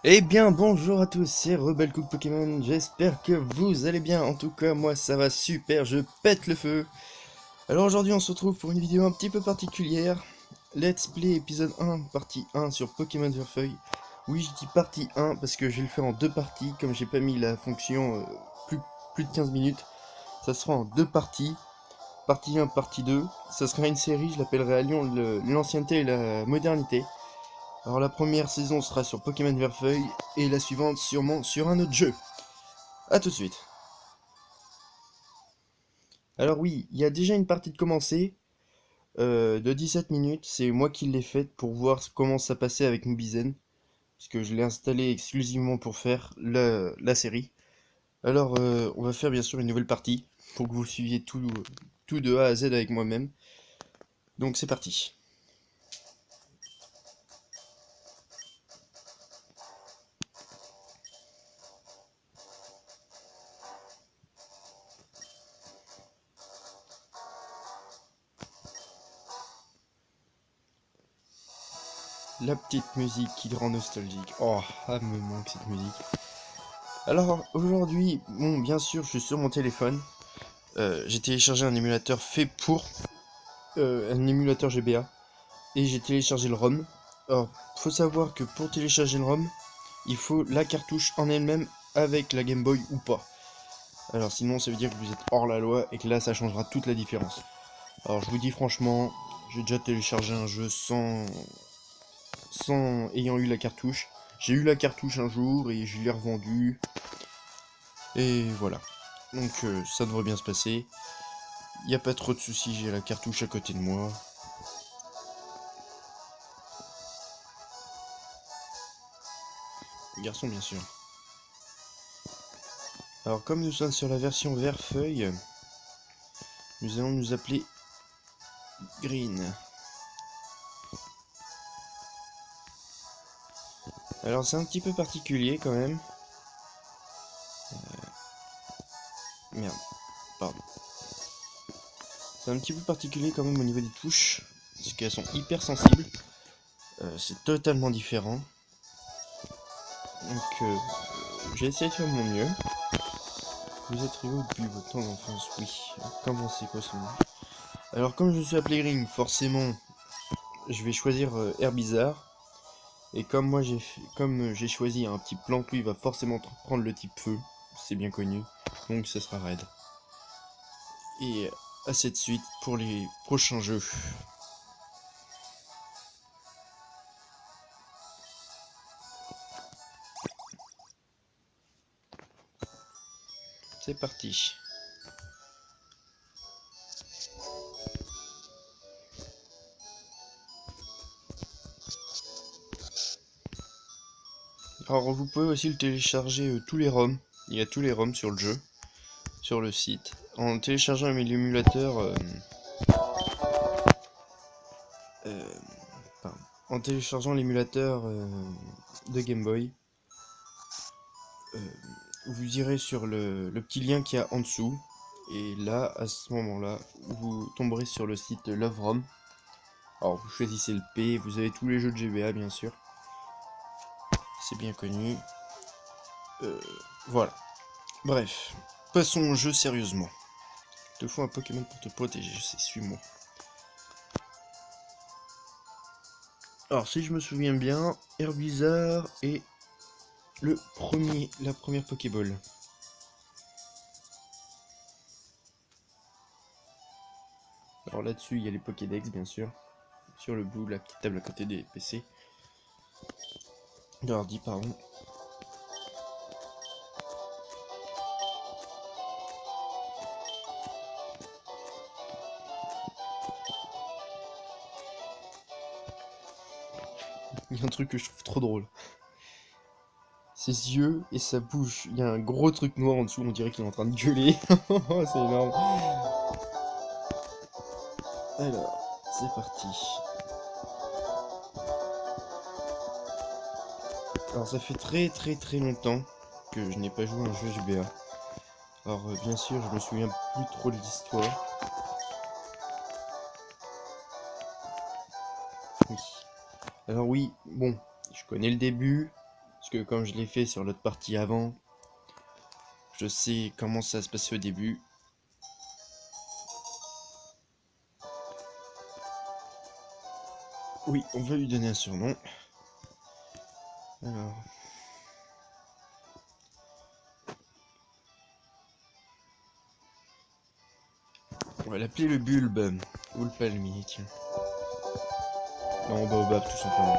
Eh bien, bonjour à tous, c'est Rebel Cook Pokémon, j'espère que vous allez bien. En tout cas, moi ça va super, je pète le feu. Alors aujourd'hui, on se retrouve pour une vidéo un petit peu particulière. Let's Play épisode 1, partie 1 sur Pokémon Verfeuille. Oui, je dis partie 1 parce que je vais le faire en deux parties, comme j'ai pas mis la fonction plus de 15 minutes. Ça sera en deux parties, partie 1, partie 2. Ça sera une série, je l'appellerai à Lyon l'ancienneté et la modernité. Alors la première saison sera sur Pokémon Verfeuille et la suivante sûrement sur un autre jeu. A tout de suite. Alors oui, il y a déjà une partie de commencer de 17 minutes. C'est moi qui l'ai faite pour voir comment ça passait avec Nubizen. Parce que je l'ai installé exclusivement pour faire la série. Alors on va faire bien sûr une nouvelle partie pour que vous suiviez tout de A à Z avec moi-même. Donc c'est parti. La petite musique qui rend nostalgique. Oh, ah me manque cette musique. Alors aujourd'hui, bon bien sûr je suis sur mon téléphone. J'ai téléchargé un émulateur fait pour un émulateur GBA et j'ai téléchargé le ROM. Alors, faut savoir que pour télécharger le ROM, il faut la cartouche en elle-même avec la Game Boy ou pas. Alors sinon, ça veut dire que vous êtes hors la loi et que là, ça changera toute la différence. Alors, je vous dis franchement, j'ai déjà téléchargé un jeu sans ayant eu la cartouche. J'ai eu la cartouche un jour et je l'ai revendue. Et voilà. Donc, ça devrait bien se passer. Il n'y a pas trop de soucis, j'ai la cartouche à côté de moi. Garçon, bien sûr. Alors, comme nous sommes sur la version vert-feuille, nous allons nous appeler Green. Alors, c'est un petit peu particulier quand même. Merde, pardon. C'est un petit peu particulier quand même au niveau des touches, parce qu'elles sont hyper sensibles. C'est totalement différent. Donc, j'ai essayé de faire mon mieux. Vous êtes rigolo depuis votre temps d'enfance, oui. Comment c'est quoi ce nom? Alors, comme je suis appelé Green, forcément, je vais choisir Herbizarre. Et comme moi j'ai choisi un type plante, lui il va forcément prendre le type feu, c'est bien connu, donc ça sera raid. Et à cette suite pour les prochains jeux. C'est parti. Alors vous pouvez aussi le télécharger tous les ROM, il y a tous les ROM sur le jeu, sur le site. En téléchargeant l'émulateur euh, pardon. En téléchargeant l'émulateur de Game Boy, euh, vous irez sur le petit lien qu'il y a en dessous. Et là, à ce moment-là, vous tomberez sur le site LoveROM. Alors, vous choisissez le P, vous avez tous les jeux de GBA, bien sûr. C'est bien connu. Voilà. Bref, passons au jeu sérieusement. Il te faut un Pokémon pour te protéger, je sais, suis-moi. Alors, si je me souviens bien, Herbizarre est la première Pokéball. Alors là-dessus, il y a les Pokédex, bien sûr. Sur le bout, la petite table à côté des PC. D'ordi, pardon. Il y a un truc que je trouve trop drôle. Ses yeux et sa bouche. Il y a un gros truc noir en dessous, on dirait qu'il est en train de gueuler. C'est énorme. Alors, c'est parti. Alors ça fait très longtemps que je n'ai pas joué à un jeu GBA. Alors bien sûr, je me souviens plus trop de l'histoire. Oui. Alors oui, bon, je connais le début, je que comme je l'ai fait sur l'autre partie avant, je sais comment ça se passe au début. Oui, on va lui donner un surnom. Alors... on va l'appeler le bulbe. Ou le palmier, tiens. Non, baobab tout simplement.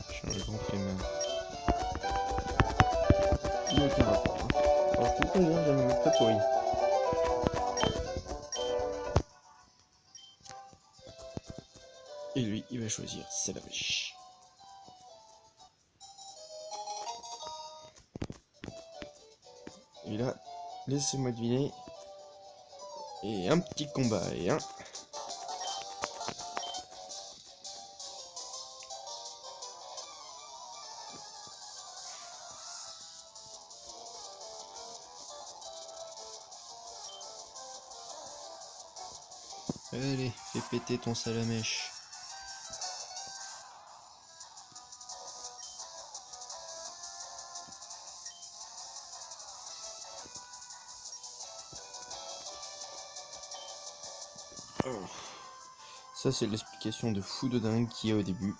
Je suis un grand flemmard. Il n'y a aucun rapport. Alors je trouve pas bien, j'aime pas pourri. Et lui, il va choisir Salamèche. Et là, laissez-moi deviner. Et un petit combat, et un... Allez, fais péter ton Salamèche. Oh. Ça c'est l'explication de fou de dingue qu'il y a au début.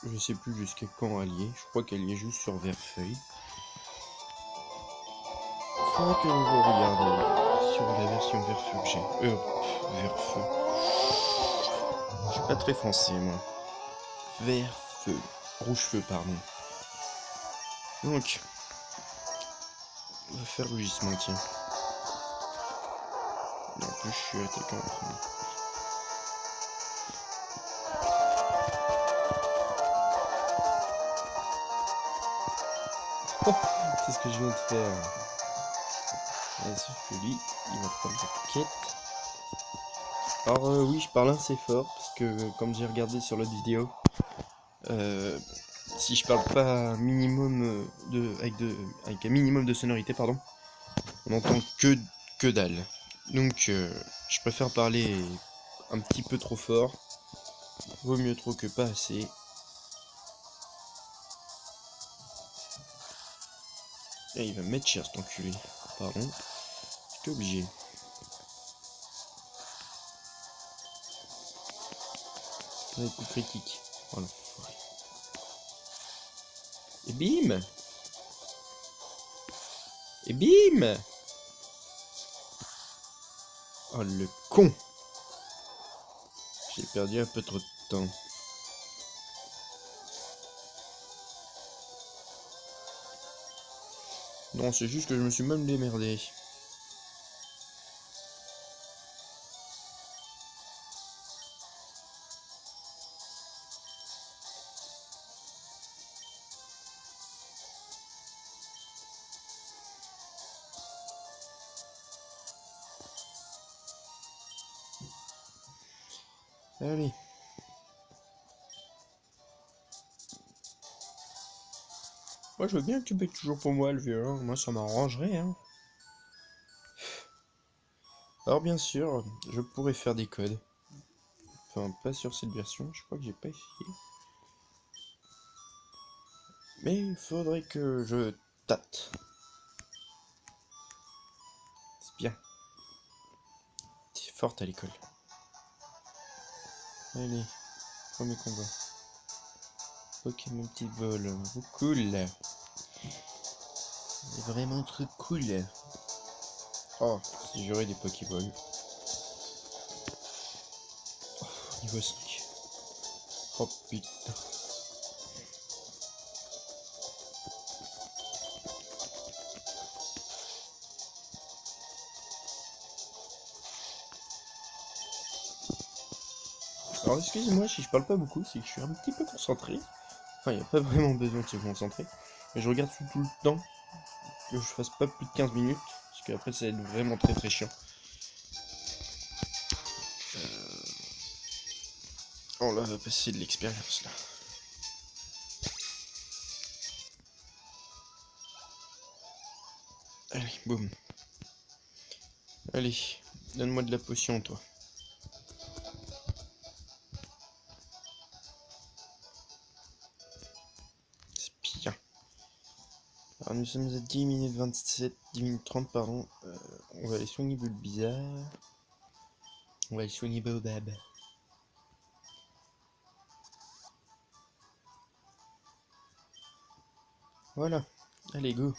Je sais plus jusqu'à quand elle y est. Je crois qu'elle y est juste sur Verfeuille. Faudra que je regarde sur la version Verfeu que j'ai. Verfeu. Je suis pas très français moi. Verfeu. Rouge-feu, pardon. Donc, on va faire rugissement, tiens. En plus, je suis attaquant en premier. Oh, c'est ce que je viens de faire. Et sauf que lui, il va prendre la quête. Alors oui, je parle assez fort, parce que comme j'ai regardé sur l'autre vidéo, si je parle pas minimum avec un minimum de sonorité, pardon, on entend que dalle. Donc je préfère parler un petit peu trop fort. Vaut mieux trop que pas assez. Et il va me mettre cher cet enculé. Pardon. J'étais obligé. Un coup critique. Oh l'enfoiré. Et bim! Et bim! Oh le con! J'ai perdu un peu trop de temps. Non, c'est juste que je me suis même démerdé. Allez. Moi je veux bien que tu payes toujours pour moi le vieux, hein. Moi ça m'arrangerait, hein. Alors bien sûr, je pourrais faire des codes. Enfin, pas sur cette version, je crois que j'ai pas essayé. Mais il faudrait que je tâte. C'est bien. T'es forte à l'école. Allez, premier combat. Ok, mon petit vol. Cool. C'est vraiment trop cool. Oh, si j'aurais des Pokéballs. Oh, niveau 5. Oh putain. Alors excusez-moi si je parle pas beaucoup, c'est que je suis un petit peu concentré. Enfin, il n'y a pas vraiment besoin de se concentrer. Mais je regarde tout le temps que je fasse pas plus de 15 minutes. Parce qu'après ça va être vraiment très chiant. Oh là, va passer de l'expérience là. Allez, boum. Allez, donne-moi de la potion toi. C'est bien. Alors nous sommes à 10 minutes 27, 10 minutes 30 pardon. On va aller soigner Bulbizarre. On va aller soigner Baobab. Voilà, allez go.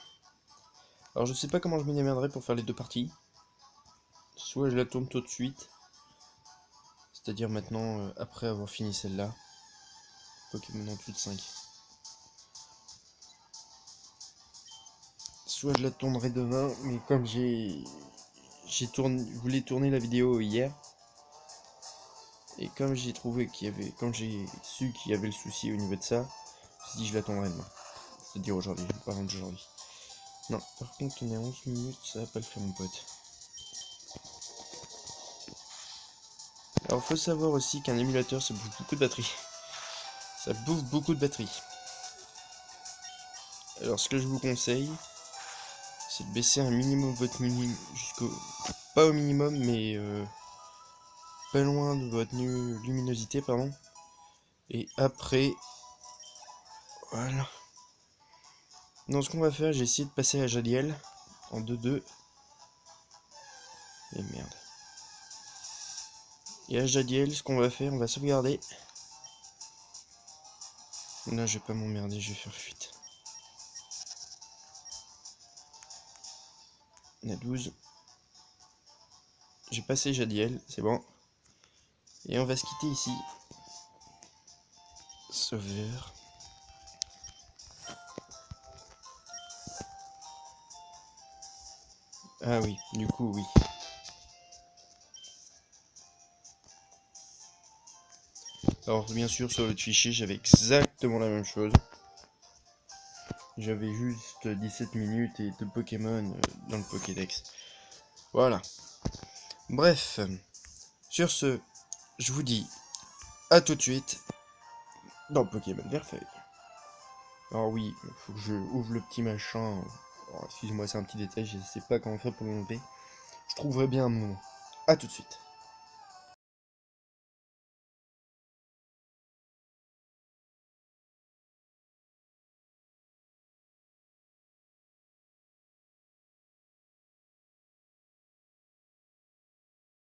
Alors je sais pas comment je m'y démerderai pour faire les deux parties. Soit je la tourne tout de suite, c'est-à-dire maintenant après avoir fini celle-là. Pokémon en plus de 5. Soit je la tournerai demain, mais comme voulu tourner la vidéo hier, et comme j'ai trouvé qu'il y avait, quand j'ai su qu'il y avait le souci au niveau de ça, je me suis dit je la tournerai demain. C'est-à-dire aujourd'hui, pas d'aujourd'hui. Non, par contre on est à 11 minutes, ça va pas le faire mon pote. Alors faut savoir aussi qu'un émulateur ça bouffe beaucoup de batterie. Ça bouffe beaucoup de batterie. Alors ce que je vous conseille, c'est de baisser un minimum votre minimum jusqu'au... Pas au minimum, mais pas loin de votre luminosité, pardon. Et après... Voilà. Donc ce qu'on va faire, j'ai essayé de passer à Jadiel en 2-2. Et merde. Et à Jadiel, ce qu'on va faire, on va sauvegarder. Là, je vais pas m'emmerder, je vais faire fuite. On a 12. J'ai passé Jadiel, c'est bon. Et on va se quitter ici. Sauveur. Ah oui, du coup, oui. Alors, bien sûr, sur le fichier, j'avais exactement la même chose. J'avais juste 17 minutes et 2 Pokémon dans le Pokédex. Voilà. Bref. Sur ce, je vous dis à tout de suite dans Pokémon Verfeuille. Alors oui, il faut que je ouvre le petit machin. Excusez-moi, c'est un petit détail, je sais pas comment faire pour l'enlever. Je trouverai bien un moment. A tout de suite.